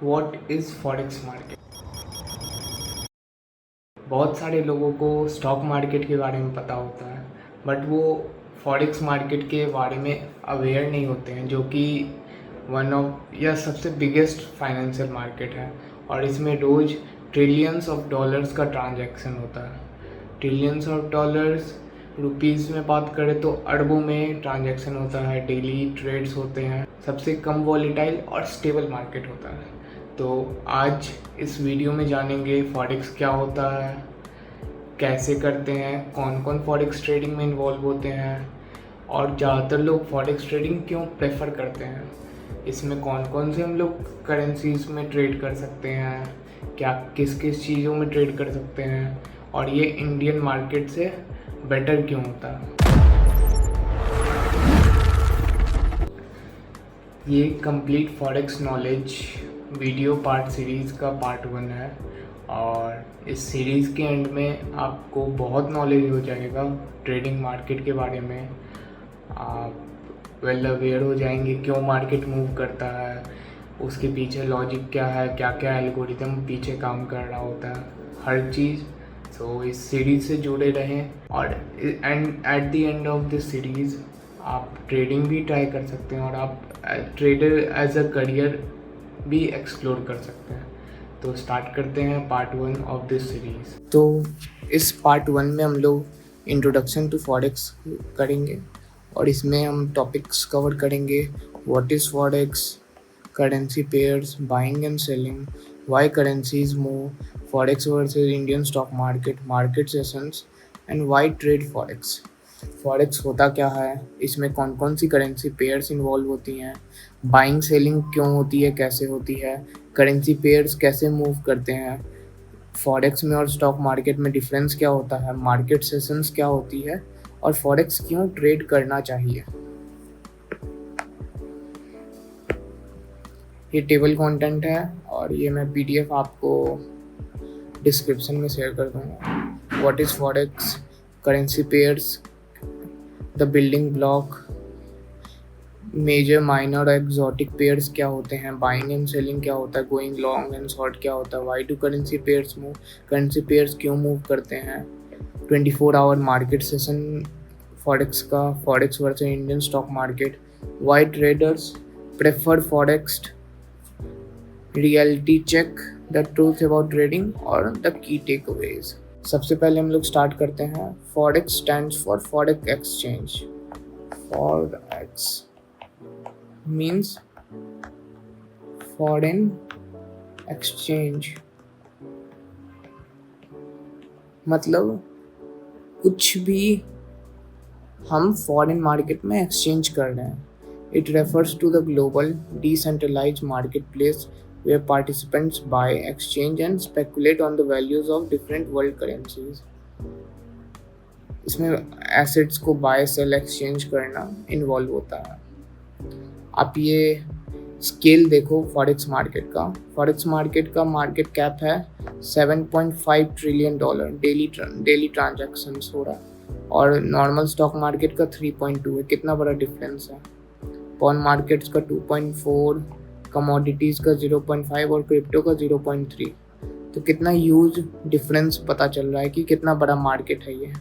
What is forex market. बहुत सारे लोगों को स्टॉक मार्केट के बारे में पता होता है, बट वो फॉरेक्स मार्केट के बारे में अवेयर नहीं होते हैं, जो कि वन ऑफ या सबसे बिगेस्ट फाइनेंशियल मार्केट है। और इसमें रोज़ ट्रिलियंस ऑफ डॉलर्स का ट्रांजैक्शन होता है। ट्रिलियंस ऑफ डॉलर्स रुपीज़ में बात करें तो अरबों में ट्रांजैक्शन होता है, डेली ट्रेड्स होते हैं। सबसे कम वॉलेटाइल और स्टेबल मार्केट होता है। तो आज इस वीडियो में जानेंगे फॉरेक्स क्या होता है, कैसे करते हैं, कौन कौन फॉरेक्स ट्रेडिंग में इन्वॉल्व होते हैं, और ज़्यादातर लोग फॉरेक्स ट्रेडिंग क्यों प्रेफर करते हैं, इसमें कौन कौन से हम लोग करेंसीज में ट्रेड कर सकते हैं, क्या किस किस चीज़ों में ट्रेड कर सकते हैं, और ये इंडियन मार्केट से बेटर क्यों होता है। ये complete forex knowledge video part series का पार्ट 1 है, और इस सीरीज़ के एंड में आपको बहुत नॉलेज हो जाएगा ट्रेडिंग मार्केट के बारे में। आप वेल अवेयर हो जाएंगे क्यों मार्केट मूव करता है, उसके पीछे लॉजिक क्या है, क्या क्या एल्गोरिदम पीछे काम कर रहा होता है, हर चीज़। सो इस सीरीज़ से जुड़े रहें, और and at the end of this series आप ट्रेडिंग भी ट्राई कर सकते हैं, और आप ट्रेडर एज अ करियर भी एक्सप्लोर कर सकते हैं। तो स्टार्ट करते हैं पार्ट 1 ऑफ दिस सीरीज़। तो इस पार्ट 1 में हम लोग इंट्रोडक्शन टू फॉरेक्स करेंगे, और इसमें हम टॉपिक्स कवर करेंगे। What is forex, currency pairs, buying and selling, why currencies move, forex versus Indian stock market, market sessions, and why trade forex. Forex होता क्या है, इसमें कौन कौन सी करेंसी पेयर्स इन्वॉल्व होती हैं, बाइंग सेलिंग क्यों होती है, कैसे होती है, करेंसी पेयर्स कैसे मूव करते हैं, फॉरेक्स में और स्टॉक मार्केट में डिफरेंस क्या होता है, मार्केट सेशंस क्या होती है, और फॉरेक्स क्यों ट्रेड करना चाहिए। ये टेबल कंटेंट है, और ये मैं पीडीएफ आपको डिस्क्रिप्शन में शेयर कर दूंगा। What is forex, currency pairs, the building block, major minor और एक्सोटिक पेयर्स क्या होते हैं, बाइंग एंड सेलिंग क्या होता है, गोइंग लॉन्ग एंड शॉर्ट क्या होता है, why do currency pairs move, currency pairs क्यों मूव करते हैं, 24 आवर मार्केट सेशन फॉरेक्स का, forex versus Indian stock market, why traders prefer forex, reality check, the truth about trading, और the key takeaways. सबसे पहले हम लोग स्टार्ट करते हैं। Forex stands for forex exchange. Forex means foreign exchange, मतलब कुछ भी हम फॉरेन मार्केट में एक्सचेंज कर रहे हैं। It refers to the global decentralised market place where participants buy, exchange and speculate on the values of different world currencies. इसमें assets को बाय सेल एक्सचेंज करना इन्वॉल्व होता है। आप ये स्केल देखो फॉरेक्स मार्केट का। फॉरेक्स मार्केट का मार्केट कैप है $7.5 ट्रिलियन, डेली ट्रांजैक्शंस हो रहा है, और नॉर्मल स्टॉक मार्केट का 3.2 है। कितना बड़ा डिफरेंस है। बॉन्ड मार्केट्स का 2.4, कमोडिटीज़ का 0.5 और क्रिप्टो का 0.3। तो कितना ह्यूज डिफरेंस पता चल रहा है कि कितना बड़ा मार्केट है ये।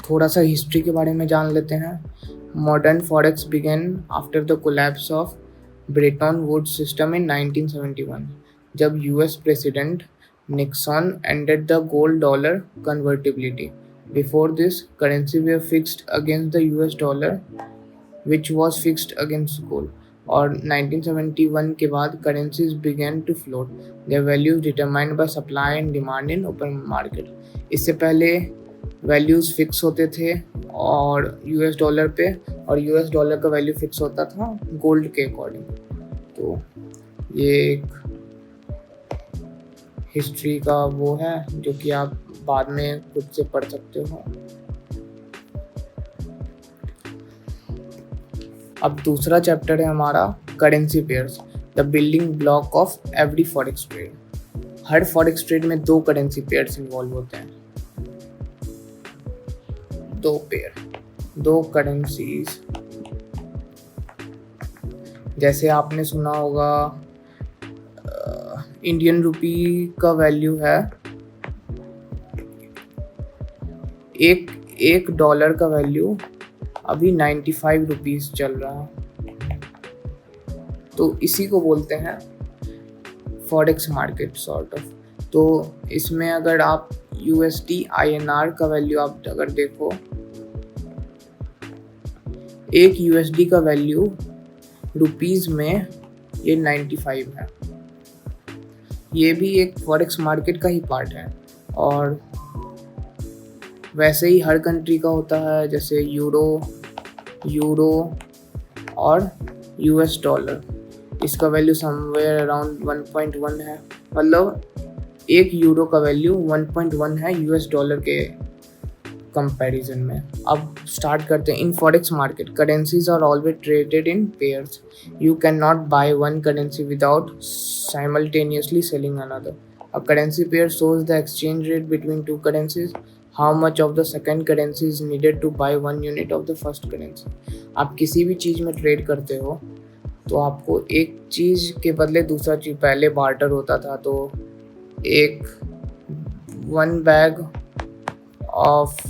थोड़ा सा हिस्ट्री के बारे में जान लेते हैं। Modern forex began after the collapse of Bretton Woods system in 1971, जब US president Nixon ended the gold dollar convertibility. Before this currency were fixed against the US dollar which was fixed against gold, और 1971 के बाद currencies began to float, their values determined by supply and demand in open market। इससे पहले values fix होते थे और US dollar पे, और यूएस डॉलर का वैल्यू फिक्स होता था गोल्ड के अकॉर्डिंग। तो ये एक हिस्ट्री का वो है जो कि आप बाद में खुद से पढ़ सकते हो। अब दूसरा चैप्टर है हमारा currency pairs, the building block of every forex trade. Her forex trade में 2 करेंसी पेयर्स इन्वॉल्व होते हैं। 2 करेंसीज जैसे आपने सुना होगा इंडियन रुपी का वैल्यू है एक डॉलर का वैल्यू अभी 95 रुपीज़ चल रहा है। तो इसी को बोलते हैं फॉरेक्स मार्केट सॉर्ट ऑफ। तो इसमें अगर आप USD INR का वैल्यू आप अगर देखो, एक USD का वैल्यू रुपीज़ में ये 95 है। ये भी एक फॉरेक्स मार्केट का ही पार्ट है। और वैसे ही हर कंट्री का होता है, जैसे यूरो और US डॉलर। इसका वैल्यू समवेयर अराउंड 1.1 है। मतलब एक यूरो का वैल्यू 1.1 है US डॉलर के कंपैरिजन में। अब स्टार्ट करते हैं। In forex market currencies are always traded in pairs. You can not buy one currency without simultaneously selling another. A currency pair shows the exchange rate between two currencies, how much of the second currency is needed to buy one unit of the first currency। आप किसी भी चीज़ में trade करते हो तो आपको एक चीज़ के बदले दूसरा चीज़, पहले बार्टर होता था, तो एक 1 बैग ऑफ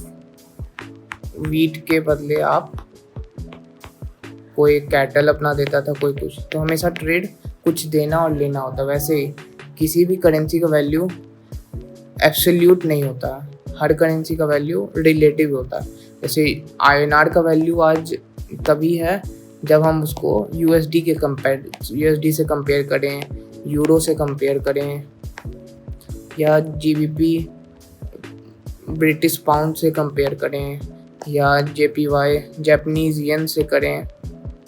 वीट के बदले आप कोई कैटल अपना देता था, कोई कुछ। तो हमेशा ट्रेड कुछ देना और लेना होता। वैसे ही किसी भी करेंसी का वैल्यू एब्सोल्यूट नहीं होता, हर करेंसी का वैल्यू रिलेटिव होता है। जैसे INR का वैल्यू आज तभी है जब हम उसको USD से कंपेयर करें, यूरो से कंपेयर करें, या GBP ब्रिटिश पाउंड से कंपेयर करें, या JPY जापानीज़ येन से करें।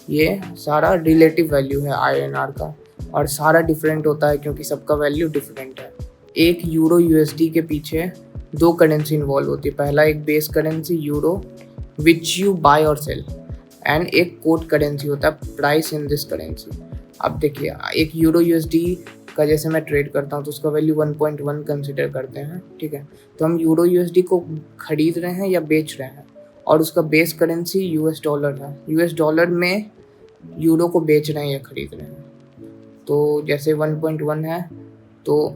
ये सारा रिलेटिव वैल्यू है INR का, और सारा डिफरेंट होता है क्योंकि सबका वैल्यू डिफरेंट है। एक यूरो USD के पीछे दो करेंसी इन्वॉल्व होती है। पहला एक base currency euro which you buy और सेल, एंड एक कोड करेंसी होता है प्राइस इन दिस करेंसी। अब देखिए, एक यूरो USD का जैसे मैं ट्रेड करता हूँ तो उसका वैल्यू 1.1 कंसिडर करते हैं, ठीक है। तो हम यूरो USD को खरीद रहे हैं या बेच रहे हैं, और उसका बेस करेंसी US डॉलर है। US डॉलर में यूरो को बेच रहे हैं या खरीद रहे हैं। तो जैसे 1.1 है तो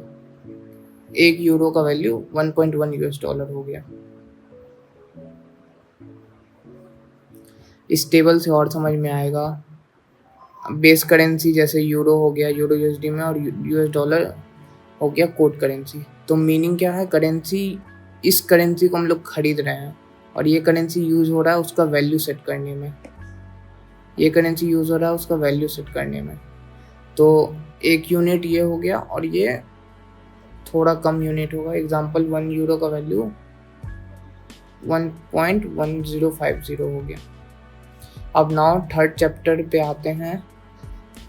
एक यूरो का वैल्यू 1.1 US डॉलर हो गया। इस टेबल से और समझ में आएगा। बेस करेंसी जैसे यूरो हो गया यूरो USD में, और US डॉलर हो गया कोड करेंसी। तो मीनिंग क्या है, करेंसी, इस करेंसी को हम लोग खरीद रहे हैं और ये करेंसी यूज़ हो रहा है उसका वैल्यू सेट करने में। ये करेंसी यूज़ हो रहा है उसका वैल्यू सेट करने में। तो एक यूनिट ये हो गया, और ये थोड़ा कम यूनिट होगा। एग्जांपल 1 यूरो का वैल्यू 1.1050 हो गया। अब नाउ थर्ड चैप्टर पे आते हैं,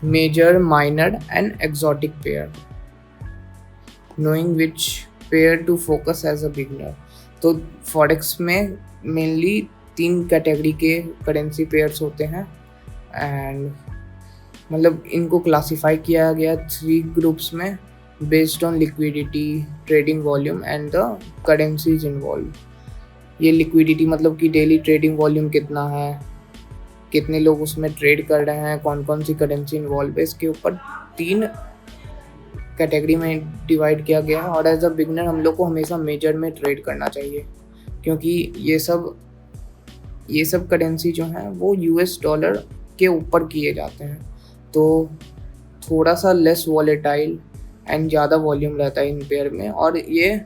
major, minor and exotic pair, knowing which pair to focus as a beginner. तो फॉरेक्स में मेनली 3 कैटेगरी के करेंसी पेयर्स होते हैं, एंड मतलब इनको क्लासीफाई किया गया 3 ग्रुप्स में based on liquidity, trading volume and the currencies involve. ये लिक्विडिटी मतलब कि डेली ट्रेडिंग वॉल्यूम कितना है, कितने लोग उसमें ट्रेड कर रहे हैं, कौन कौन सी करेंसी इन्वॉल्व है, इसके ऊपर 3 कैटेगरी में डिवाइड किया गया है। और एज अ बिगनर हम लोग को हमेशा मेजर में ट्रेड करना चाहिए, क्योंकि ये सब करेंसी जो हैं वो US डॉलर के ऊपर किए जाते हैं, तो थोड़ा सा लेस वॉलेटाइल एंड ज़्यादा वॉल्यूम रहता है इन पेयर में, और ये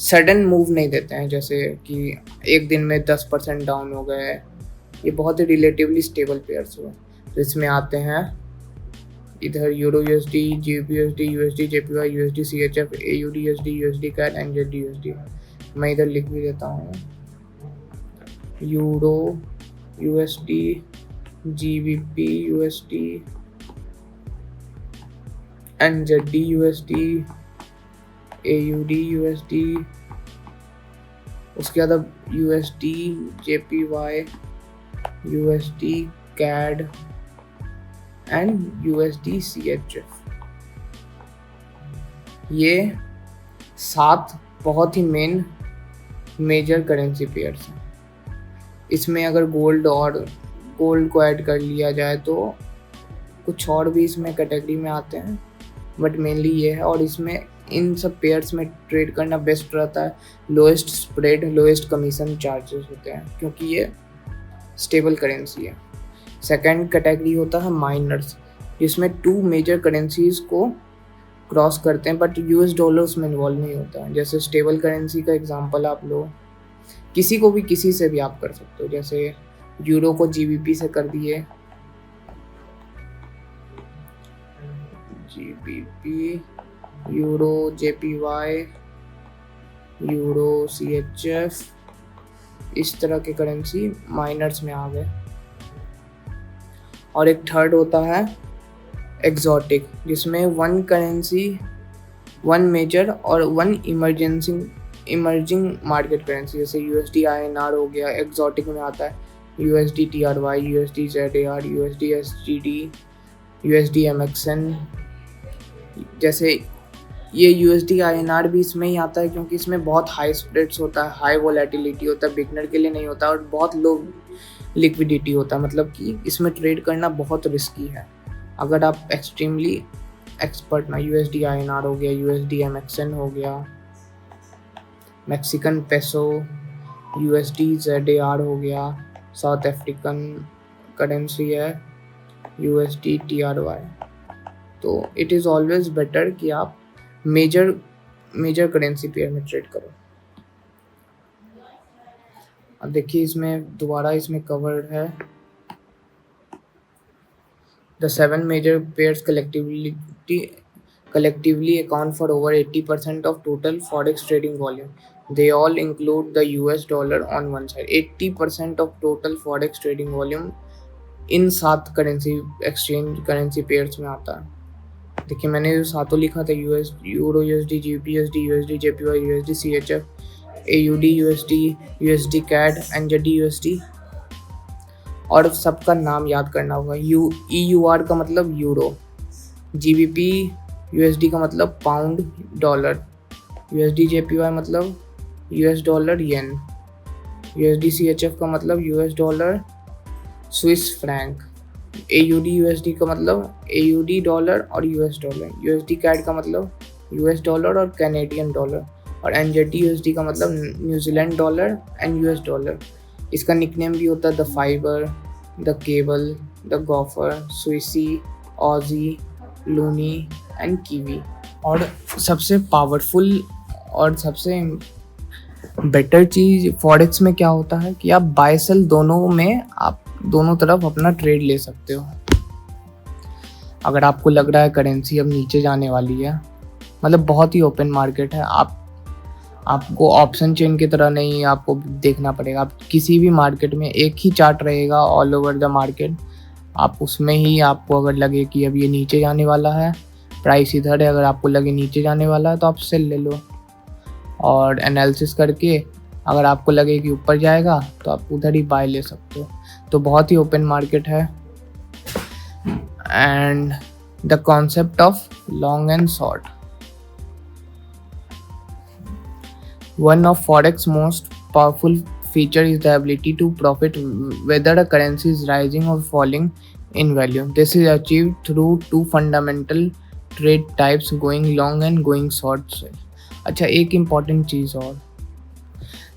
सडन मूव नहीं देते हैं, जैसे कि एक दिन में 10% डाउन हो गए। ये बहुत ही रिलेटिवली स्टेबल पेयर्स हुए। तो इसमें आते हैं इधर euro USD, GBP USD, USD JPY, USD CHF, AUD USD, USD CAD and ZD USD। मैं इधर लिख भी देता हूँ, euro USD, GBP USD and ZD USD, AUD USD, उसके बाद USD JPY, USD CAD and USD CHF। ये 7 बहुत ही मेन मेजर करेंसी पेयर्स हैं। इसमें अगर गोल्ड को ऐड कर लिया जाए तो कुछ और भी इसमें कैटेगरी में आते हैं, बट मेनली ये है। और इसमें इन सब पेयर्स में ट्रेड करना बेस्ट रहता है। Lowest spread, lowest commission charges होते हैं, क्योंकि ये स्टेबल करेंसी है। सेकंड कैटेगरी होता है माइनर्स, जिसमें 2 मेजर करेंसीज को क्रॉस करते हैं, बट यूएस डॉलर उसमें इन्वॉल्व नहीं होता है। जैसे स्टेबल करेंसी का एग्जांपल आप लो, किसी को भी किसी से भी आप कर सकते हो। जैसे यूरो को जीबीपी से कर दिए, GBP, euro JPY, euro CHF, इस तरह के करेंसी माइनर्स में आ गए। और एक थर्ड होता है एक्सोटिक, जिसमें 1 करेंसी, 1 मेजर और 1 इमर्जिंग मार्केट करेंसी, जैसे यूएसडी आईएनआर हो गया, एक्सोटिक में आता है। USD TRY, USD ZAR, USD SGD, USD MXN. जैसे ये यूएसडी आईएनआर भी इसमें ही आता है, क्योंकि इसमें बहुत हाई स्प्रेड्स होता है, हाई वोलेटिलिटी होता है, बिगनर के लिए नहीं होता, और बहुत लो लिक्विडिटी होता है। मतलब कि इसमें ट्रेड करना बहुत रिस्की है अगर आप एक्सट्रीमली एक्सपर्ट ना। यूएसडी आईएनआर हो गया, यूएसडी एमएक्सएन हो गया, मैक्सिकन पेसो, यूएसडी जेडएआर हो गया, साउथ अफ्रीकन करेंसी है यूएसडी टीआरवाई। तो इट इज़ ऑलवेज बेटर कि आप मेजर करेंसी पेयर में ट्रेड करो। अब देखिए इसमें दोबारा इसमें कवर्ड है The 7 major pairs collectively account for over 80% of total forex trading volume. They all include the US dollar on one side. 80% of total forex trading volume in 7 currency pairs में आता है। देखिए मैंने जो सातों लिखा था, US, euro USD, GBSD, USD JPY, USD CHF, AUD USD, USD CAD, NZD USD, और सबका नाम याद करना होगा। ईयूआर का मतलब यूरो, जीबीपी यूएसडी का मतलब पाउंड डॉलर, यूएसडी जेपीवाई मतलब US dollar yen, USD CHF का मतलब US dollar Swiss franc, AUD USD का मतलब एयूडी डॉलर और यूएस डॉलर, यूएसडी कैड का मतलब यूएस डॉलर और कैनेडियन डॉलर, और एनजेडी यूएसडी का मतलब New Zealand dollar and US dollar. इसका निकनेम भी होता है the fibre, the cable, the gopher, swissie, Aussie, loonie and kiwi. और सबसे पावरफुल और सबसे बेटर चीज़ फॉरेक्स में क्या होता है कि आप बाय सेल दोनों में, आप दोनों तरफ अपना ट्रेड ले सकते हो। अगर आपको लग रहा है करेंसी अब नीचे जाने वाली है, मतलब बहुत ही ओपन मार्केट है, आपको ऑप्शन चेन की तरह नहीं आपको देखना पड़ेगा। आप किसी भी मार्केट में एक ही चार्ट रहेगा ऑल ओवर द मार्केट, आप उसमें ही आपको अगर लगे कि अब ये नीचे जाने वाला है, प्राइस इधर है, अगर आपको लगे नीचे जाने वाला है तो आप सेल ले लो। और एनालिसिस करके अगर आपको लगे कि ऊपर जाएगा तो आप उधर ही बाय ले सकते हो। तो बहुत ही ओपन मार्केट है। And the concept of long and short, one of forex most powerful feature is the ability to profit whether a currency is rising or falling in value. This is achieved through 2 fundamental trade types, going long and going short. अच्छा, एक important चीज़ और,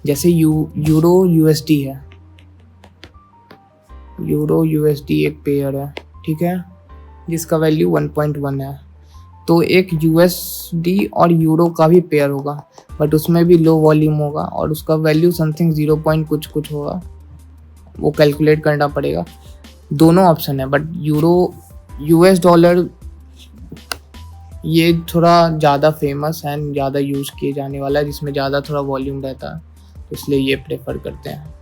जैसे euro USD है, euro USD एक pair है, ठीक है, जिसका वैल्यू 1.1 है। तो एक यूएसडी और यूरो का भी पेयर होगा, बट उसमें भी लो वॉल्यूम होगा और उसका वैल्यू समथिंग 0 पॉइंट कुछ होगा, वो कैलकुलेट करना पड़ेगा। दोनों ऑप्शन है, बट यूरो यूएस डॉलर ये थोड़ा ज़्यादा फेमस है, ज़्यादा यूज़ किए जाने वाला है, जिसमें ज़्यादा थोड़ा वॉल्यूम रहता है, तो इसलिए ये प्रेफर करते हैं।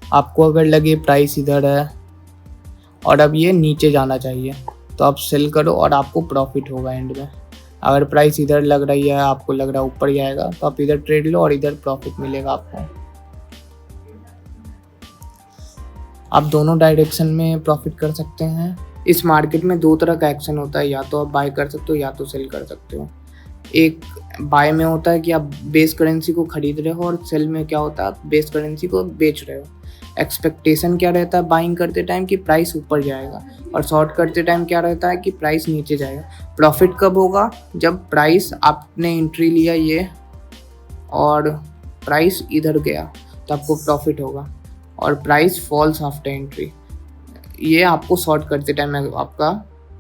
आपको अगर लगे प्राइस इधर है और अब ये नीचे जाना चाहिए तो आप सेल करो और आपको प्रॉफिट होगा एंड में। अगर प्राइस इधर लग रही है, आपको लग रहा है ऊपर जाएगा, तो आप इधर ट्रेड लो और इधर प्रॉफिट मिलेगा आपको। आप दोनों डायरेक्शन में प्रॉफिट कर सकते हैं। इस मार्केट में 2 तरह का एक्शन होता है, या तो आप बाय कर सकते हो या तो सेल कर सकते हो। एक बाय में होता है कि आप बेस करेंसी को खरीद रहे हो, और सेल में क्या होता है आप बेस करेंसी को बेच रहे हो। एक्सपेक्टेशन क्या रहता है बाइंग करते टाइम कि प्राइस ऊपर जाएगा, और शॉर्ट करते टाइम क्या रहता है कि प्राइस नीचे जाएगा। प्रॉफिट कब होगा? जब प्राइस आपने एंट्री लिया ये और प्राइस इधर गया तो आपको प्रॉफिट होगा, और प्राइस फॉल्स आफ्टर एंट्री, ये आपको शॉर्ट करते टाइम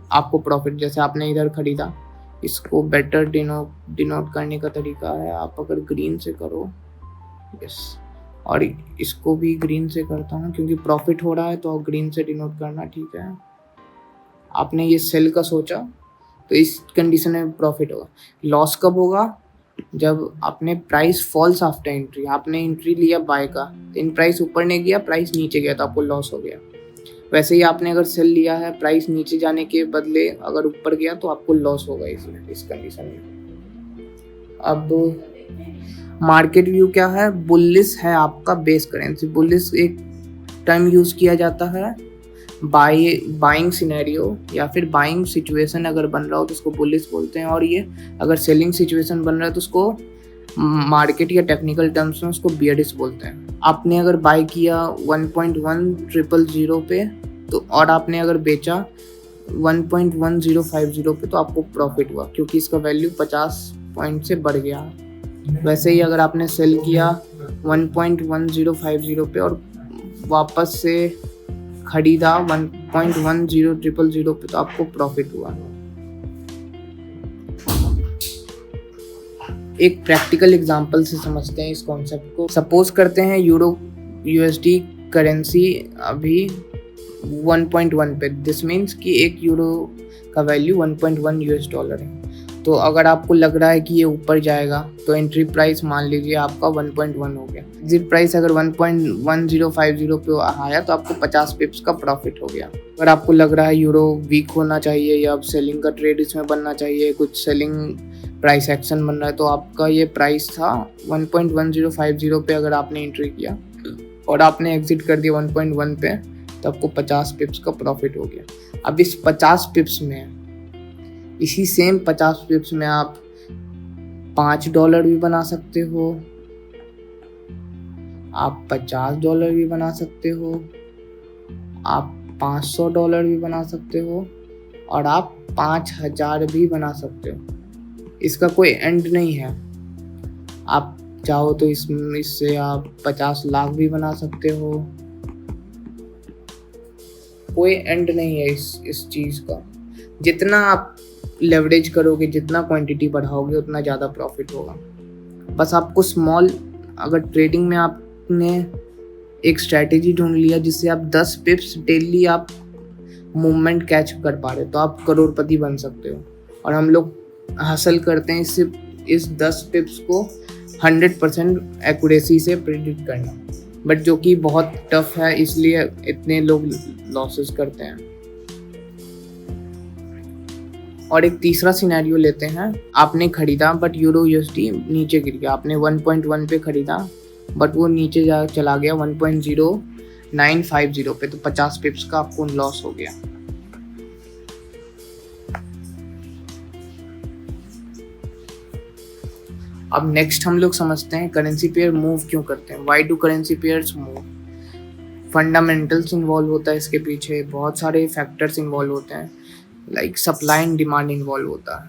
आपको प्रॉफिट। जैसे आपने इधर खरीदा, इसको बेटर डिनोट करने का तरीका है, आप अगर ग्रीन से करो, यस, और इसको भी ग्रीन से करता हूँ क्योंकि प्रॉफिट हो रहा है तो ग्रीन से डिनोट करना ठीक है। आपने ये सेल का सोचा तो इस कंडीशन में प्रॉफिट होगा। लॉस कब होगा? जब आपने प्राइस फॉल्स आफ्टर एंट्री, आपने एंट्री लिया बाय का, तो इन प्राइस ऊपर नहीं गया, प्राइस नीचे गया तो आपको लॉस हो गया। वैसे ही आपने अगर सेल लिया है, प्राइस नीचे जाने के बदले अगर ऊपर गया तो आपको लॉस होगा इस कंडीशन में। अब मार्केट व्यू क्या है? बुलिश है आपका बेस करेंसी। बुलिश एक टर्म यूज किया जाता है बाइंग सिनेरियो या फिर बाइंग सिचुएशन अगर बन रहा हो तो उसको बुलिश बोलते हैं, और ये अगर सेलिंग सिचुएशन बन रहा है तो उसको मार्केट या टेक्निकल टर्म्स में उसको बियरिश बोलते हैं। आपने अगर बाय किया 1.1000 पे तो, और आपने अगर बेचा 1.1050 पे तो आपको प्रॉफिट हुआ क्योंकि इसका वैल्यू 50 पॉइंट से बढ़ गया। वैसे ही अगर आपने सेल किया 1.1050 पे और वापस से खरीदा 1.1000 पे तो आपको प्रॉफिट हुआ। एक प्रैक्टिकल एग्जांपल से समझते हैं इस कॉन्सेप्ट को। सपोज करते हैं यूरो यूएसडी करेंसी अभी 1.1 पे, दिस मीन्स कि एक यूरो का वैल्यू 1.1 यूएस डॉलर है। तो अगर आपको लग रहा है कि ये ऊपर जाएगा तो एंट्री प्राइस मान लीजिए आपका 1.1 हो गया। एग्जिट प्राइस अगर 1.1050 पे आया तो आपको 50 पिप्स का प्रॉफिट हो गया। अगर आपको लग रहा है यूरो वीक होना चाहिए या अब सेलिंग का ट्रेड इसमें बनना चाहिए, कुछ सेलिंग प्राइस एक्शन बन रहा है, तो आपका ये प्राइस था 1.1050 पे अगर आपने एंट्री किया और आपने एग्जिट कर दिया 1.1 पे तो आपको 50 पिप्स का प्रॉफिट हो गया। अब इस 50 पिप्स में, इसी सेम 50 पिप्स में आप $5 भी बना सकते हो, आप $50 भी बना सकते हो, आप $500 भी बना सकते हो, और आप 5000 भी बना सकते हो। इसका कोई एंड नहीं है। आप चाहो तो इससे आप 50 लाख भी बना सकते हो, कोई एंड नहीं है इस चीज़ का। जितना आप लेवरेज करोगे, जितना क्वांटिटी बढ़ाओगे, उतना ज़्यादा प्रॉफिट होगा। बस आपको स्मॉल, अगर ट्रेडिंग में आपने एक स्ट्रैटेजी ढूंढ लिया जिससे आप 10 पिप्स डेली आप मूवमेंट कैच कर पा रहे तो आप करोड़पति बन सकते हो। और हम लोग हासिल करते हैं इससे इस 10 पिप्स को 100% एक्यूरेसी से प्रेडिक्ट करना, बट जो कि बहुत टफ है, इसलिए इतने लोग लॉसेस करते हैं। और एक तीसरा सिनेरियो लेते हैं, आपने खरीदा बट यूरो यूएसडी नीचे गिर गया। आपने 1.1 पे खरीदा बट वो नीचे चला गया 1.0950 पे, तो 50 पिप्स का आपको लॉस हो गया। अब नेक्स्ट हम लोग समझते हैं करेंसी पेयर मूव क्यों करते हैं। Y do currency pairs move? Fundamentals involve होता है इसके पीछे, बहुत सारे फैक्टर्स इन्वॉल्व होते हैं, like supply and demand involve होता है।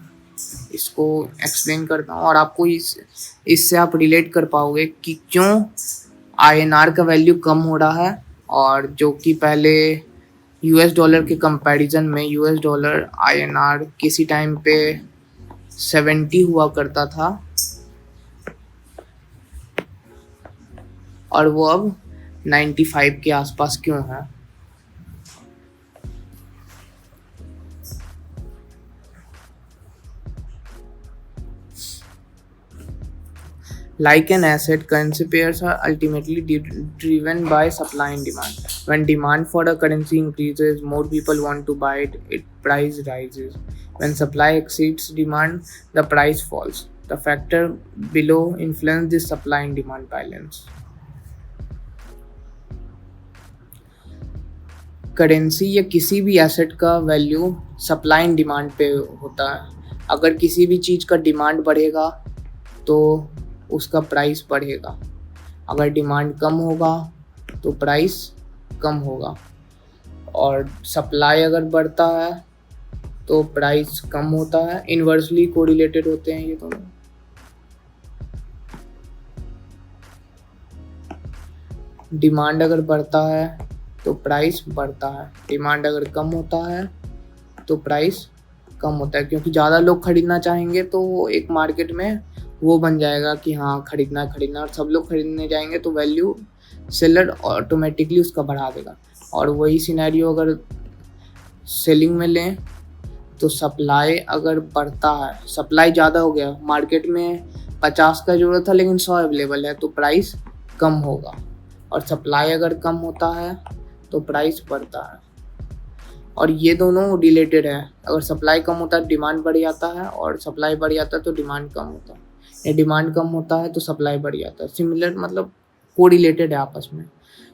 इसको एक्सप्लेन करता हूँ और आपको इससे आप रिलेट कर पाओगे कि क्यों INR का वैल्यू कम हो रहा है, और जो कि पहले US डॉलर के कंपैरिजन में US डॉलर INR किसी टाइम पे 70 हुआ करता था और वो अब 95 के आसपास क्यों है। Like an asset, currency pairs are ultimately driven by supply and demand. When demand for a currency increases, more people want to buy it, its price rises. When supply exceeds demand, the price falls. The factor below influence this supply and demand balance. Currency या किसी भी asset का value supply and demand पे होता है। अगर किसी भी चीज़ का डिमांड बढ़ेगा तो उसका प्राइस बढ़ेगा, अगर डिमांड कम होगा तो प्राइस कम होगा, और सप्लाई अगर बढ़ता है तो प्राइस कम होता है। इन्वर्सली कोरिलेटेड होते हैं ये दोनों। डिमांड अगर बढ़ता है तो प्राइस बढ़ता है, डिमांड अगर कम होता है तो प्राइस कम होता है, क्योंकि ज़्यादा लोग खरीदना चाहेंगे तो वो एक मार्केट में वो बन जाएगा कि हाँ खरीदना और सब लोग खरीदने जाएंगे तो वैल्यू सेलर ऑटोमेटिकली उसका बढ़ा देगा। और वही सिनेरियो अगर सेलिंग में लें तो सप्लाई अगर बढ़ता है, सप्लाई ज़्यादा हो गया, मार्केट में 50 का ज़रूरत था लेकिन 100 अवेलेबल है, तो प्राइस कम होगा। और सप्लाई अगर कम होता है तो प्राइस बढ़ता है, और ये दोनों रिलेटेड है। अगर सप्लाई कम होता है डिमांड बढ़ जाता है, और सप्लाई बढ़ जाता है तो डिमांड कम होता है, या डिमांड कम होता है तो सप्लाई बढ़ जाता है। सिमिलर मतलब कोरिलेटेड है आपस में।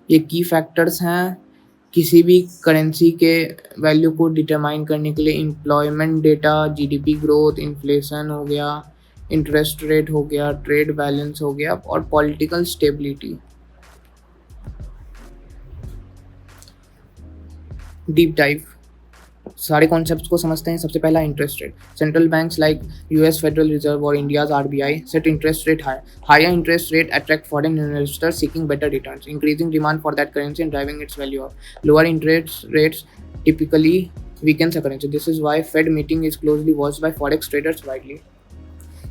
ये की फैक्टर्स हैं किसी भी करेंसी के वैल्यू को डिटरमाइन करने के लिए। Employment data, GDP growth, inflation हो गया, इंटरेस्ट रेट हो गया, ट्रेड बैलेंस हो गया, और पॉलिटिकल स्टेबिलिटी। डीप डाइव, सारे कॉन्सेप्ट्स को समझते हैं। सबसे पहला interest rate. Central banks like US Federal Reserve और India's RBI set interest rate high. Higher interest rate attract foreign investors seeking better returns, increasing demand for that currency and driving its value up. Lower interest rates typically weakens a currency. This is why Fed meeting is closely watched by forex traders widely.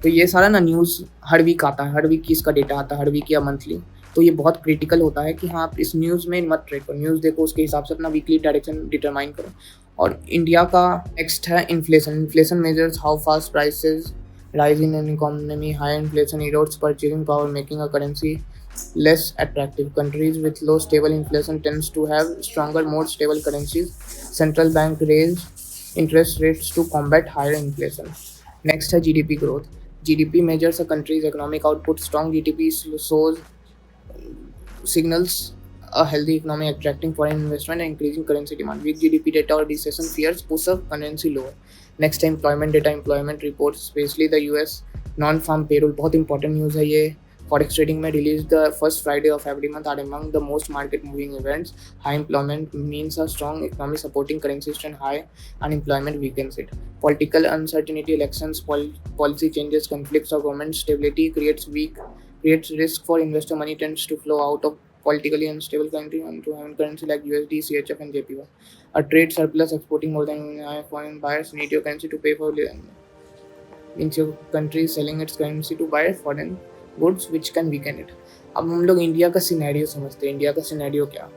तो ये सारा ना news हर week आता है, हर week इसका data आता है, हर week या मंथली। तो ये बहुत क्रिटिकल होता है कि हाँ आप इस न्यूज़ में मत ट्रेड करो, न्यूज़ देखो, उसके हिसाब से अपना वीकली डायरेक्शन डिटरमाइन करो। और इंडिया का नेक्स्ट है inflation. Inflation measures how fast prices rise in an economy. High inflation erodes purchasing power, making a currency less attractive. Countries with low stable inflation tends to have stronger, more stable currencies. Central bank raise interest rates to combat higher inflation. Next है GDP growth. GDP measures a country's economic output. Strong GDP shows signals a healthy economy, attracting foreign investment and increasing currency demand. Weak GDP data or recession fears push up currency lower. Next है employment data. Employment reports, especially the US non-farm payroll, बहुत important news है ये। Forex trading में released the first Friday of every month are among the most market moving events. High employment means a strong economy supporting currency strength. High unemployment weakens it. Political uncertainty, elections, policy changes, conflicts or government stability creates risk for investor money tends to flow out of politically unstable country onto currency like USD, CHF and JPY. A trade surplus exporting more than foreign buyers need your currency to pay for means your country is selling its currency to buy foreign goods which can weaken it. अब हम लोग India का scenario समझते हैं। India का scenario क्या,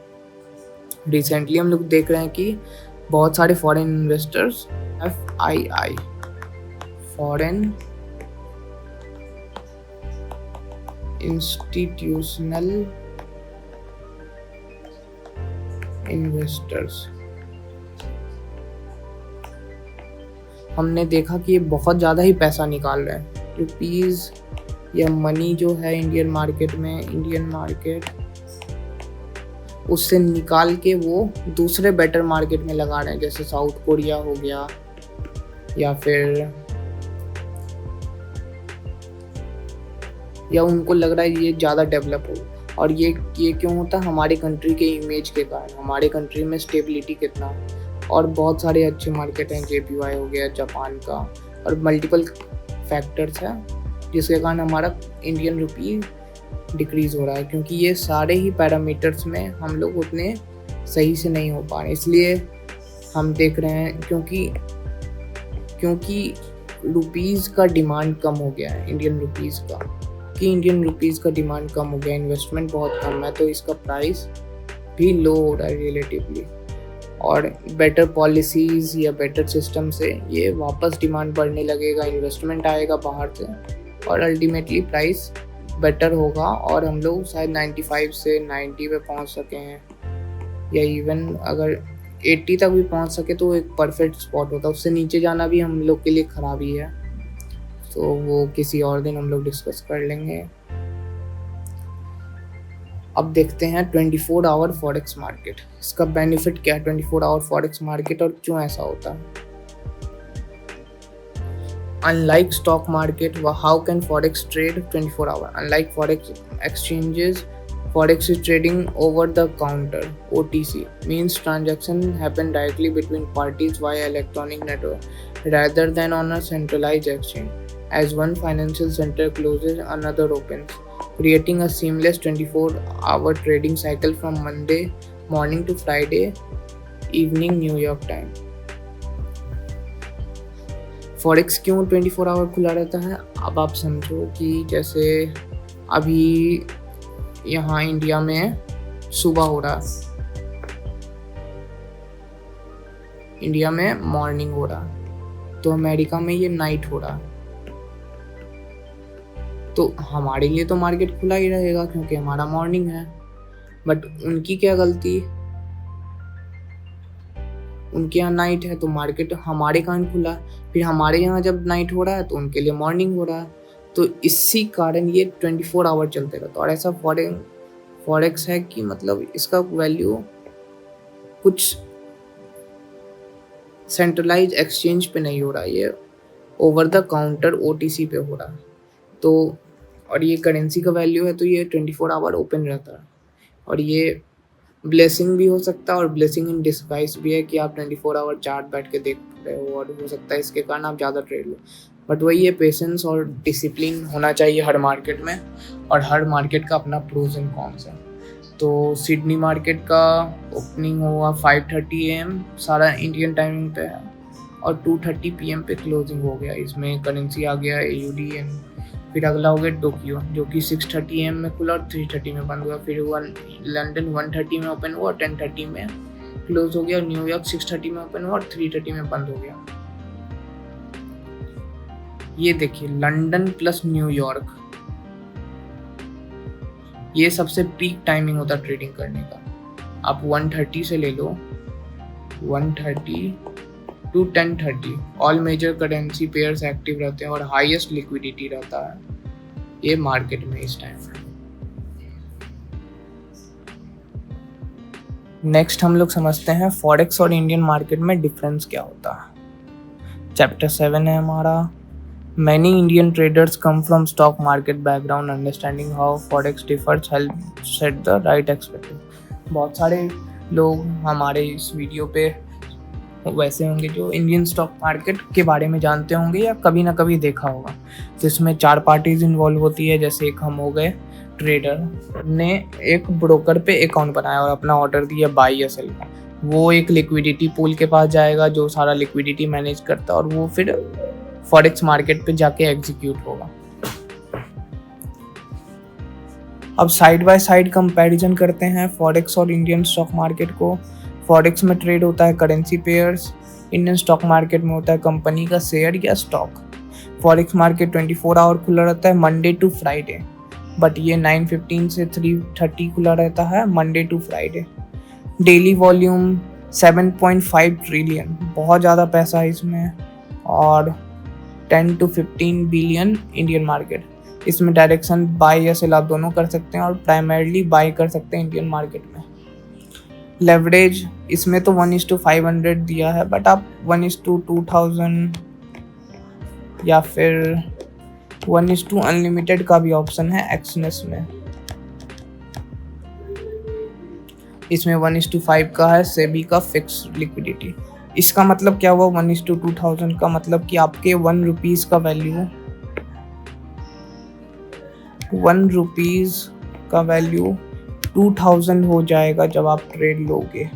recently हम लोग देख रहे हैं कि बहुत सारे foreign investors FII foreign institutional investors, हमने देखा कि ये बहुत ज़्यादा ही पैसा निकाल रहे हैं। रुपीज़ या मनी जो है इंडियन मार्केट में, इंडियन मार्केट उससे निकाल के वो दूसरे बेटर मार्केट में लगा रहे हैं, जैसे साउथ कोरिया हो गया, या फिर या उनको लग रहा है ये ज़्यादा डेवलप हो। और ये क्यों होता है? हमारे कंट्री के इमेज के कारण, हमारे कंट्री में स्टेबिलिटी कितना, और बहुत सारे अच्छे मार्केट हैं, JPY हो गया जापान का, और मल्टीपल फैक्टर्स हैं जिसके कारण हमारा इंडियन रुपी डिक्रीज हो रहा है, क्योंकि ये सारे ही पैरामीटर्स में हम लोग उतने सही से नहीं हो पा रहे। इसलिए हम देख रहे हैं क्योंकि रुपीज़ का डिमांड कम हो गया है, इंडियन रुपीज़ का डिमांड कम हो गया, इन्वेस्टमेंट बहुत कम है, तो इसका प्राइस भी लो हो रहा है रिलेटिवली। और बेटर पॉलिसीज़ या बेटर सिस्टम से ये वापस डिमांड बढ़ने लगेगा, इन्वेस्टमेंट आएगा बाहर से, और अल्टीमेटली प्राइस बेटर होगा, और हम लोग शायद 95 से 90 पे पहुंच सके हैं, या इवन अगर 80 तक भी पहुंच सके तो एक परफेक्ट स्पॉट होता है। उससे नीचे जाना भी हम लोग के लिए ख़राबी है, तो वो किसी और दिन हम लोग डिस्कस कर लेंगे। अब देखते हैं 24 आवर फॉरेक्स मार्केट, इसका बेनिफिट क्या है 24 आवर फॉरेक्स मार्केट, और क्यों ऐसा होता है। Unlike stock market, how can forex trade 24 hour? Unlike forex exchanges, Forex is trading over the counter (OTC), means transaction happen directly between parties via electronic network rather than on a centralized exchange. As one financial center closes, another opens, creating a seamless 24-hour trading cycle from Monday morning to Friday evening New York time. Forex क्यों 24 our खुला रहता है? अब आप समझो कि जैसे अभी यहाँ इंडिया में सुबह हो रहा है, इंडिया में मॉर्निंग हो रहा है, तो अमेरिका में ये नाइट हो रहा है। तो हमारे लिए तो मार्केट खुला ही रहेगा क्योंकि हमारा मॉर्निंग है, बट उनकी क्या गलती? उनके यहाँ नाइट है तो मार्केट हमारे कारण खुला, फिर हमारे यहाँ जब नाइट हो रहा है तो उनके लिए मॉर्निंग हो रहा है। तो इसी कारण ये 24 आवर चलते रहता है। और ऐसा फॉरेक्स है कि मतलब इसका वैल्यू कुछ सेंट्रलाइज एक्सचेंज पे नहीं हो रहा, ये ओवर द काउंटर OTC पे हो रहा है। तो और ये करेंसी का वैल्यू है तो ये 24 आवर ओपन रहता है। और ये ब्लेसिंग भी हो सकता है और ब्लेसिंग इन डिस्गाइज भी है कि आप 24 आवर चार्ट बैठ के देख रहे हो और हो सकता है इसके कारण आप ज़्यादा ट्रेड लो। बट वही है, पेशेंस और डिसिप्लिन होना चाहिए हर मार्केट में, और हर मार्केट का अपना प्रोज एंड कॉन्स है। तो सिडनी मार्केट का ओपनिंग हुआ 5:30 AM सारा इंडियन टाइमिंग पे है, और 2:30 PM पे क्लोजिंग हो गया। इसमें करेंसी आ गया AUD, एंड फिर अगला हो गया टोक्यो जो कि 6:30 AM में खुला और 3:30 में बंद हुआ। फिर हुआ लंदन 1:30 में ओपन हुआ और 10:30 में क्लोज हो गया। न्यूयॉर्क 6:30 में ओपन हुआ और 3:30 में बंद हो गया। ये देखिए, लंदन प्लस न्यूयॉर्क, ये सबसे पीक टाइमिंग होता है ट्रेडिंग करने का। आप 1:30 से ले लो, 1:30 to 10:30 all major currency pairs active रहते हैं और हाईएस्ट लिक्विडिटी रहता है ये मार्केट में इस टाइम में। नेक्स्ट हम लोग समझते हैं फॉरेक्स और इंडियन मार्केट में डिफरेंस क्या होता है। चैप्टर 7 है हमारा। Many Indian traders come from stock market background. Understanding how forex differs help set the right expectation. बहुत सारे लोग हमारे इस वीडियो पे वैसे होंगे जो इंडियन स्टॉक मार्केट के बारे में जानते होंगे या कभी ना कभी देखा होगा। तो इसमें 4 पार्टीज इन्वॉल्व होती है। जैसे एक हम हो गए, ट्रेडर ने एक ब्रोकर पे अकाउंट बनाया और अपना ऑर्डर दिया बाई या सेल का। वो एक लिक्विडिटी पूल के पास जाएगा जो सारा लिक्विडिटी मैनेज करता है, और वो फिर फॉरेक्स मार्केट पे जाके एग्जीक्यूट होगा। अब साइड बाय साइड कंपैरिजन करते हैं फॉरेक्स और इंडियन स्टॉक मार्केट को। फॉरेक्स में ट्रेड होता है currency pairs, Indian stock market में होता है कंपनी का शेयर या स्टॉक। फॉरेक्स मार्केट 24 आवर खुला रहता है मंडे टू फ्राइडे, बट ये 9:15 से 3:30 खुला रहता है Monday to Friday. Daily volume 7.5 trillion, बहुत ज़्यादा पैसा है इसमें, और 10 to 15 बिलियन इंडियन मार्केट। इसमें डायरेक्शन बाय या सेल आप दोनों कर सकते हैं, और प्राइमरीली बाय कर सकते हैं इंडियन मार्केट में। लेवरेज इसमें तो 1:500 दिया है, बट आप 1:2000 या फिर 1:अनलिमिटेड का भी ऑप्शन है एक्सनेस में। इसमें 1:5 का है सेबी का फिक्स लिक्विडिटी। इसका मतलब क्या हुआ 1:2000 का मतलब कि आपके 1 रुपीज का वैल्यू 1 रुपीज का वैल्यू 2000 हो जाएगा जब आप ट्रेड लोगे।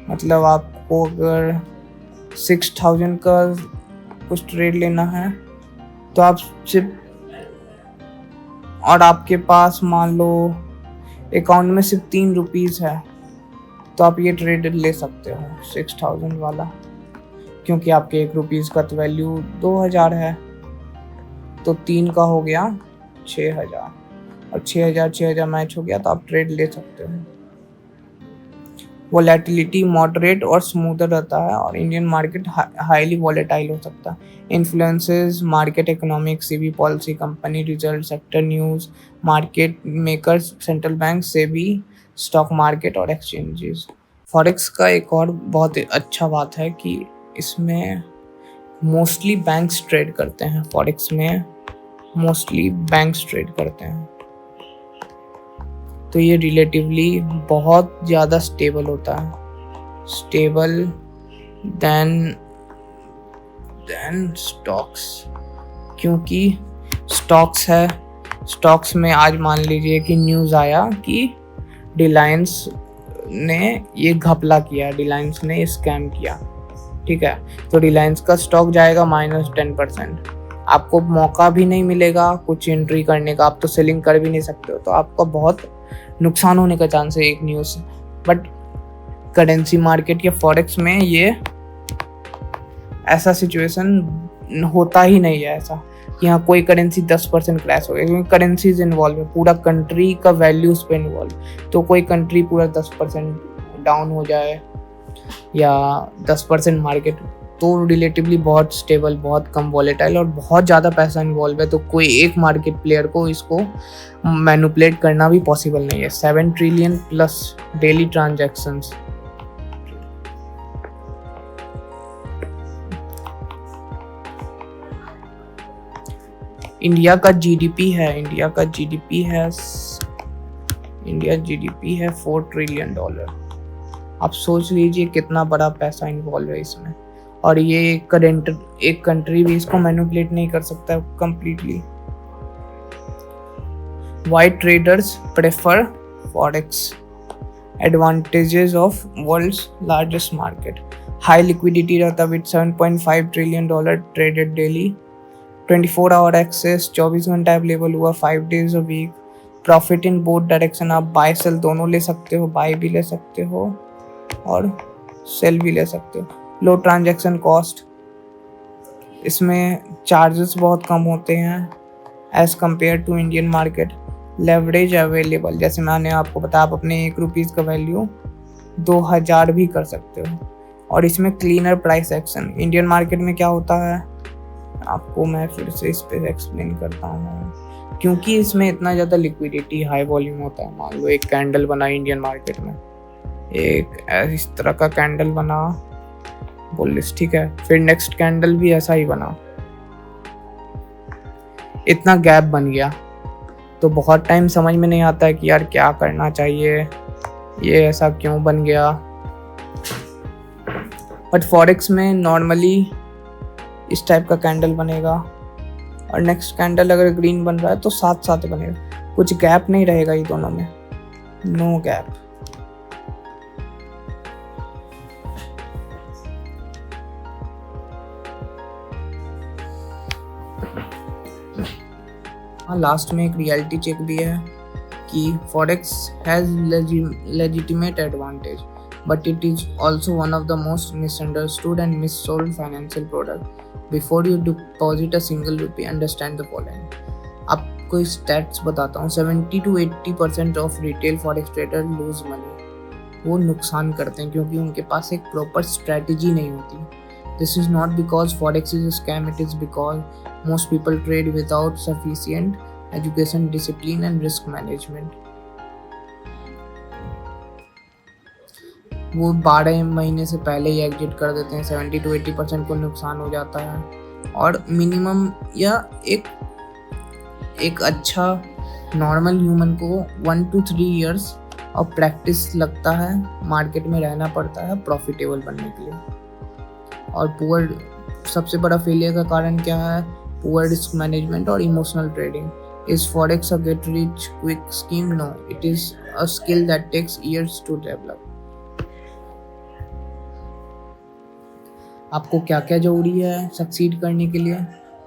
मतलब आपको अगर 6000 का कुछ ट्रेड लेना है तो आप सिर्फ, और आपके पास मान लो अकाउंट में सिर्फ 3 रुपीज है, तो आप ये ट्रेड ले सकते हो 6000 वाला, क्योंकि आपके 1 रुपीज़ का तो वैल्यू 2000 है, तो 3 का हो गया 6000, और 6000 मैच हो गया तो आप ट्रेड ले सकते हो। वोलेटिलिटी मॉडरेट और स्मूथर रहता है, और इंडियन मार्केट हाईली वॉलेटाइल हो सकता है। Influences market economics, SEBI policy, company result, sector news, market makers, central bank, SEBI, stock market और एक्सचेंजेस। फॉरेक्स का एक और बहुत अच्छा बात है कि इसमें मोस्टली बैंक्स ट्रेड करते हैं। फॉरेक्स में मोस्टली बैंक्स ट्रेड करते हैं। तो ये रिलेटिवली बहुत ज़्यादा स्टेबल होता है, स्टेबल देन स्टॉक्स। क्योंकि स्टॉक्स है, स्टॉक्स में आज मान लीजिए कि न्यूज़ आया कि रिलायंस ने ये घपला किया, रिलायंस ने ये स्कैम किया, ठीक है, तो रिलायंस का स्टॉक जाएगा -10%। आपको मौका भी नहीं मिलेगा कुछ एंट्री करने का, आप तो सेलिंग कर भी नहीं सकते हो, तो आपका बहुत नुकसान होने का चांस है एक न्यूज़ से। बट करेंसी मार्केट या फॉरेक्स में ये ऐसा सिचुएशन होता ही नहीं है ऐसा कि हाँ कोई करेंसी 10% क्रैश हो गया, क्योंकि करेंसीज इन्वॉल्व है, पूरा कंट्री का वैल्यू उस पर इन्वॉल्व। तो कोई कंट्री पूरा 10% डाउन हो जाए या 10% मार्केट, तो रिलेटिवली बहुत स्टेबल, बहुत कम वॉलेटाइल और बहुत ज़्यादा पैसा इन्वॉल्व है, तो कोई एक मार्केट प्लेयर को इसको मैनिपुलेट करना भी पॉसिबल नहीं है। 7 trillion plus daily transactions. India का जीडीपी है, इंडिया जीडीपी है $4 ट्रिलियन। आप सोच लीजिए कितना बड़ा पैसा इन्वॉल्व है इसमें, और ये एक कंट्री भी इसको मैनिपुलेट नहीं कर सकता completely. Why traders prefer forex? Advantages of world's largest market. High liquidity रहता है with $7.5 trillion traded daily. 24 hour access, 24 घंटा अवेलेबल हुआ, 5 days a week. Profit in both direction, आप बाय सेल दोनों ले सकते हो, बाय भी ले सकते हो और सेल भी ले सकते हो। लो ट्रांजैक्शन कॉस्ट, इसमें चार्जेस बहुत कम होते हैं as compare to Indian market. Leverage available, जैसे मैंने आपको बताया, आप अपने ₹1 का वैल्यू 2000 भी कर सकते हो। और इसमें cleaner price action, Indian market में क्या होता है आपको मैं फिर से इस पर एक्सप्लेन करता हूँ। क्योंकि इसमें इतना ज़्यादा लिक्विडिटी, हाई वॉल्यूम होता है। मान लो एक कैंडल बना इंडियन मार्केट में, एक इस तरह का कैंडल बना बुलिश, ठीक है, फिर नेक्स्ट कैंडल भी ऐसा ही बना, इतना गैप बन गया, तो बहुत टाइम समझ में नहीं आता है कि यार क्या करना चाहिए, ये ऐसा क्यों बन गया। बट फॉरेक्स में नॉर्मली इस टाइप का कैंडल बनेगा और नेक्स्ट कैंडल अगर ग्रीन बन रहा है तो साथ साथ बनेगा, कुछ गैप नहीं रहेगा ये दोनों में, नो गैप। हाँ, लास्ट में एक रियलिटी चेक भी है कि forex has legitimate advantage but it is also one of the most misunderstood and missold financial product. Before you deposit a single rupee, understand the following. आपको stats बताता हूँ, 70 to 80% of retail forex trader lose money, वो नुकसान करते हैं क्योंकि उनके पास एक प्रॉपर स्ट्रैटेजी नहीं होती। This is not because forex is a scam, it is because most people trade without sufficient education, discipline and risk management. वो 12 महीने से पहले ही एग्जिट कर देते हैं, 70 to 80% को नुकसान हो जाता है। और मिनिमम या एक अच्छा नॉर्मल ह्यूमन को 1 to 3 years और प्रैक्टिस लगता है, मार्केट में रहना पड़ता है प्रॉफिटेबल बनने के लिए। और पुअर, सबसे बड़ा फेलियर का कारण क्या है? Poor risk management or emotional trading. Is forex a get rich quick scheme? No, it is a skill that takes years to develop. आपको क्या क्या जरूरी है सक्सीड करने के लिए?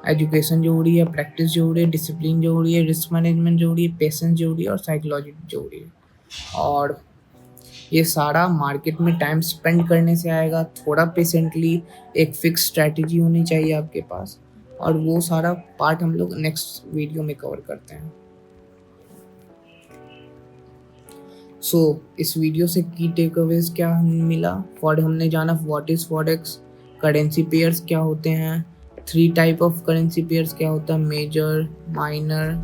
एजुकेशन जरूरी है, प्रैक्टिस जरूरी है, डिसिप्लिन जरूरी है, रिस्क मैनेजमेंट जरूरी है, पेशेंस जरूरी है और साइकोलॉजी जरूरी है। और ये सारा मार्केट में टाइम स्पेंड करने से आएगा, थोड़ा पेशेंटली, एक फिक्स स्ट्रैटेजी होनी चाहिए आपके पास, और वो सारा पार्ट हम लोग नेक्स्ट वीडियो में कवर करते हैं। इस वीडियो से की टेकअवेज क्या मिला? हमने जाना what is forex, currency pairs क्या होते हैं, 3 टाइप ऑफ करेंसी पेयर्स क्या होता है, मेजर, माइनर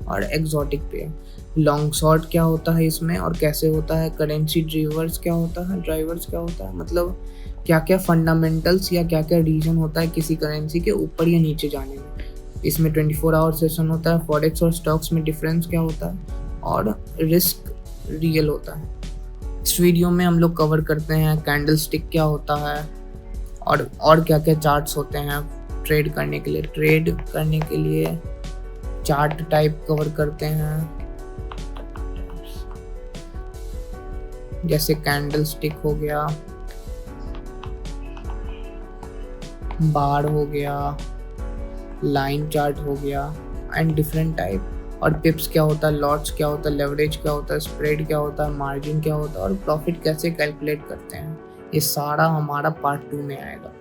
और एक्सोटिक पेयर। लॉन्ग शॉर्ट क्या होता है इसमें और कैसे होता है, करेंसी ड्राइवर्स क्या होता है, मतलब क्या क्या फंडामेंटल्स या क्या क्या रीजन होता है किसी करेंसी के ऊपर या नीचे जाने में। इसमें 24 आवर सेशन होता है। फॉरेक्स और स्टॉक्स में डिफरेंस क्या होता है और रिस्क रियल होता है। इस वीडियो में हम लोग कवर करते हैं कैंडलस्टिक क्या होता है और क्या क्या चार्ट्स होते हैं ट्रेड करने के लिए। ट्रेड करने के लिए चार्ट टाइप कवर करते हैं, जैसे कैंडलस्टिक हो गया, बार हो गया, लाइन चार्ट हो गया एंड डिफरेंट टाइप। और पिप्स क्या होता है, लॉट्स क्या होता है, लेवरेज क्या होता है, स्प्रेड क्या होता है, मार्जिन क्या होता है और प्रॉफिट कैसे कैलकुलेट करते हैं, ये सारा हमारा पार्ट 2 में आएगा।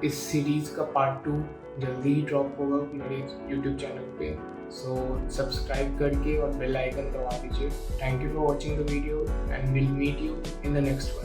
इस सीरीज़ का पार्ट 2 जल्दी ही ड्रॉप होगा मेरे यूट्यूब चैनल पे, सो सब्सक्राइब करके और बेल आइकन दबा दीजिए। Thank you for watching the video and will meet you in the next one.